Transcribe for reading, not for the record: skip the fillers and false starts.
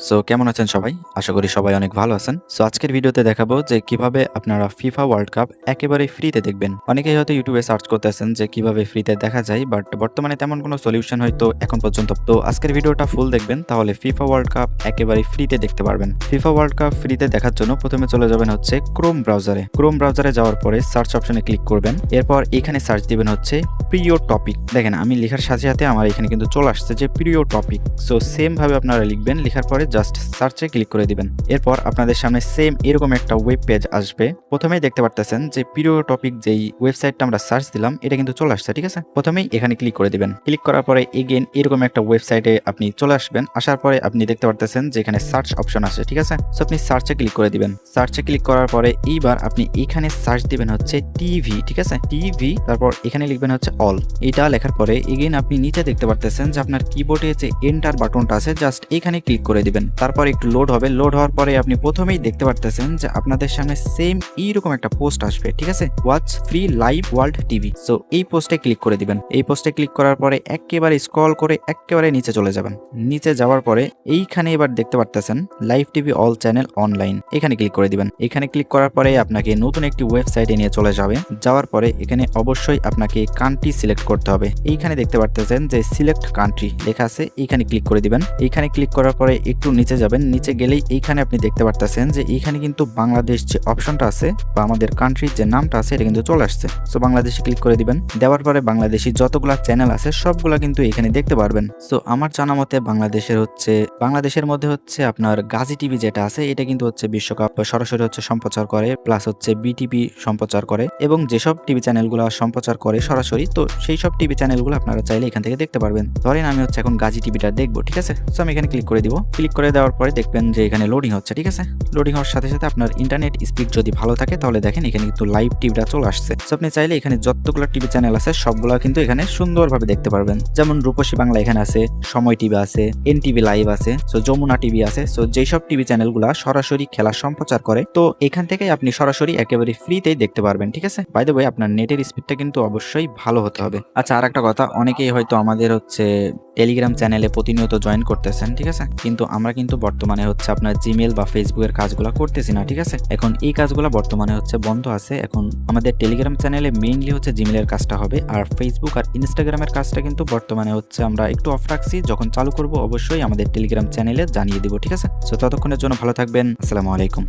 So কেমন আছেন সবাই? আশা করি সবাই অনেক ভালো আছেন। সো আজকের ভিডিওতে দেখাবো যে কিভাবে আপনারা ফিফা ওয়ার্ল্ড কাপ একেবারে ফ্রিতে দেখবেন। অনেকেই হয়তো ইউটিউবে সার্চ করতেছেন যে কিভাবে ফ্রিতে দেখা যায়, বাট বর্তমানে তেমন কোনো সলিউশন হয়তো এখন পর্যন্ত। তো আজকের ভিডিওটা ফুল দেখবেন, তাহলে ফিফা ওয়ার্ল্ড কাপ একেবারে ফ্রিতে দেখতে পারবেন। ফিফা ওয়ার্ল্ড কাপ ফ্রিতে দেখার জন্য প্রথমে চলে যাবেন হচ্ছে ক্রোম ব্রাউজারে। ক্রোম ব্রাউজারে যাওয়ার পরে সার্চ অপশনে ক্লিক করবেন। এরপর এখানে সার্চ দিবেন হচ্ছে প্রিয় টপিক। দেখেন আমি লেখার সাথে সাথে আমার এখানে কিন্তু চলে আসছে যে প্রিয় টপিক। সো সেম ভাবে আপনারা লিখবেন, লেখার পরে জাস্ট সার্চে ক্লিক করে দিবেন। এরপর আপনাদের সামনে সেম এরকম একটা ওয়েব পেজ আসবে। প্রথমেই দেখতে পারতেছেন যে প্রিয় টপিক যেই ওয়েবসাইটটা আমরা সার্চ দিলাম এটা কিন্তু চলে আসছে, ঠিক আছে। প্রথমেই এখানে ক্লিক করে দিবেন। ক্লিক করার পরে এগেন এরকম একটা ওয়েবসাইটে আপনি চলে আসবেন। আসার পরে আপনি দেখতে পারতেছেন যে এখানে সার্চ অপশন আছে, ঠিক আছে। সো আপনি সার্চে ক্লিক করে দিবেন। সার্চে ক্লিক করার পরে এইবার আপনি এখানে সার্চ দিবেন হচ্ছে টিভি, ঠিক আছে। টিভি, তারপর এখানে লিখবেন হচ্ছে অল। এটা লেখার পরে এগেন আপনি নিচে দেখতে পারতেছেন যে আপনার কিবোর্ডে যে এন্টার বাটনটা আছে জাস্ট এখানে ক্লিক করে দিবেন। তারপর একটু লোড হবে। লোড হওয়ার পরে আপনি প্রথমেই দেখতে পারতেছেন যে আপনাদের সামনে সেম এইরকম একটা পোস্ট আসবে, ঠিক আছে। Watch free live world TV. So এই পোস্টে ক্লিক করে দিবেন। এই পোস্টে ক্লিক করার পরে একেবারে স্ক্রল করে একেবারে নিচে চলে যাবেন। নিচে যাওয়ার পরে এইখানে এবার দেখতে পারতেছেন live TV all channel online. এখানে ক্লিক করে দিবেন। এখানে ক্লিক করার পরে আপনাকে নতুন একটি ওয়েবসাইটে নিয়ে চলে যাবে। যাওয়ার পরে এখানে অবশ্যই আপনাকে কান্ট্রি সিলেক্ট করতে হবে। এইখানে দেখতে পারতেছেন যে সিলেক্ট কান্ট্রি লেখা আছে, এইখানে ক্লিক করে দিবেন। এইখানে ক্লিক করার পরে একটু নিচে যাবেন। নিচে গেলেই এইখানে আপনি দেখতে পারতেছেন যে এইখানে কিন্তু বাংলাদেশ যে অপশনটা আছে বা আমাদের কান্ট্রির যে নামটা আছে এটা কিন্তু চলে আসছে। সো বাংলাদেশে ক্লিক করে দিবেন। দেওয়ার পরে বাংলাদেশি যতগুলা চ্যানেল আছে সবগুলা কিন্তু এখানে দেখতে পারবেন। সো আমার জানা মতে বাংলাদেশের মধ্যে হচ্ছে আপনার গাজী টিভি যেটা আছে এটা কিন্তু হচ্ছে বিশ্বকাপ সরাসরি হচ্ছে সম্প্রচার করে, প্লাস হচ্ছে বিটিভি সম্প্রচার করে, এবং যেসব টিভি চ্যানেলগুলো সম্প্রচার করে সরাসরি, তো সেই সব টিভি চ্যানেলগুলো আপনারা চাইলে এখান থেকে দেখতে পারবেন। ধরেন আমি হচ্ছে এখন গাজী টিভিটা দেখবো, ঠিক আছে। সো আমি এখানে ক্লিক করে দিব। ক্লিক করে দেওয়ার পরে দেখবেন যে এখানে লোডিং হচ্ছে, ঠিক আছে। লোডিং হওয়ার সাথে সাথে আপনার ইন্টারনেট স্পিড যদি ভালো থাকে তাহলে দেখেন এখানে কিন্তু লাইভ টিভিটা চলে আসছে। সো আপনি চাইলে এখানে যতগুলো টিভি চ্যানেল আছে সবগুলো কিন্তু এখানে সুন্দরভাবে দেখতে পারবেন। যেমন রূপসী বাংলা এখানে আছে, সময় টিভি আছে, এন টিভি লাইভ আছে, সো যমুনা টিভি আছে। সো যেসব টিভি চ্যানেলগুলো সরাসরি খেলা সম্প্রচার করে, তো এখান থেকে আপনি সরাসরি একেবারে ফ্রিতেই দেখতে পারবেন, ঠিক আছে। বাই দ্য ওয়ে আপনার নেটের স্পিডটা কিন্তু অবশ্যই ভালো হতে হবে। আচ্ছা, আর একটা কথা, অনেকেই হয়তো আমাদের হচ্ছে টেলিগ্রাম চ্যানেলে প্রতিনিয়ত জয়েন করতেছেন, ঠিক আছে। কিন্তু আমরা কিন্তু বর্তমানে হচ্ছে আপনার জিমেল বা ফেসবুকের কাজগুলো করতেছি না, ঠিক আছে। এখন এই কাজগুলো বর্তমানে হচ্ছে বন্ধ আছে। এখন আমাদের টেলিগ্রাম চ্যানেলে মেইনলি হচ্ছে জিমেলের কাজটা হবে, আর ফেসবুক আর ইনস্টাগ্রামের কাজটা কিন্তু বর্তমানে হচ্ছে আমরা একটু অফ রাখছি। যখন চালু করব অবশ্যই আমাদের টেলিগ্রাম চ্যানেলে জানিয়ে দিব, ঠিক আছে। সো ততক্ষণের জন্য ভালো থাকবেন। আসসালামু আলাইকুম।